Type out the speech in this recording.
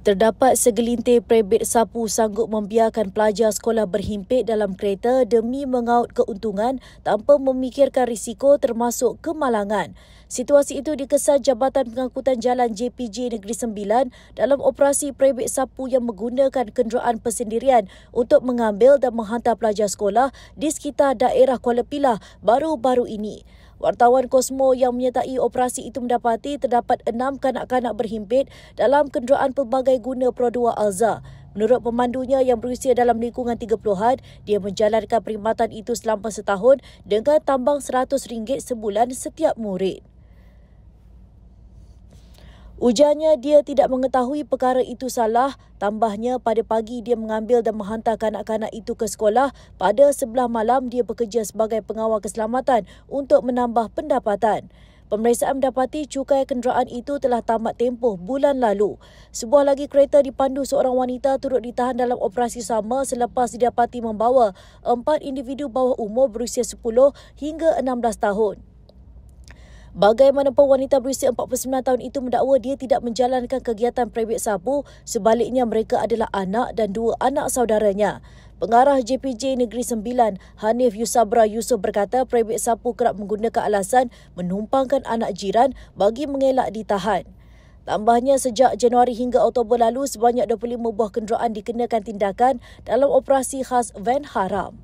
Terdapat segelintir prebit sapu sanggup membiarkan pelajar sekolah berhimpit dalam kereta demi mengaut keuntungan tanpa memikirkan risiko termasuk kemalangan. Situasi itu dikesan Jabatan Pengangkutan Jalan JPJ Negeri Sembilan dalam operasi prebit sapu yang menggunakan kenderaan persendirian untuk mengambil dan menghantar pelajar sekolah di sekitar daerah Kuala Pilah baru-baru ini. Wartawan Kosmo yang menyertai operasi itu mendapati terdapat 6 kanak-kanak berhimpit dalam kenderaan pelbagai guna Pro 2 Alza. Menurut pemandunya yang berusia dalam lingkungan 30-an, dia menjalankan perkhidmatan itu selama setahun dengan tambang RM100 sebulan setiap murid. Ujarnya dia tidak mengetahui perkara itu salah. Tambahnya pada pagi dia mengambil dan menghantar kanak-kanak itu ke sekolah. Pada sebelah malam dia bekerja sebagai pengawal keselamatan untuk menambah pendapatan. Pemeriksaan mendapati cukai kenderaan itu telah tamat tempoh bulan lalu. Sebuah lagi kereta dipandu seorang wanita turut ditahan dalam operasi sama selepas didapati membawa 4 individu bawah umur berusia 10 hingga 16 tahun. Bagaimanapun wanita berusia 49 tahun itu mendakwa dia tidak menjalankan kegiatan prebit sapu, sebaliknya mereka adalah anak dan 2 anak saudaranya. Pengarah JPJ Negeri Sembilan, Hanif Yusabra Yusof berkata prebit sapu kerap menggunakan alasan menumpangkan anak jiran bagi mengelak ditahan. Tambahnya, sejak Januari hingga Oktober lalu, sebanyak 25 buah kenderaan dikenakan tindakan dalam operasi khas van haram.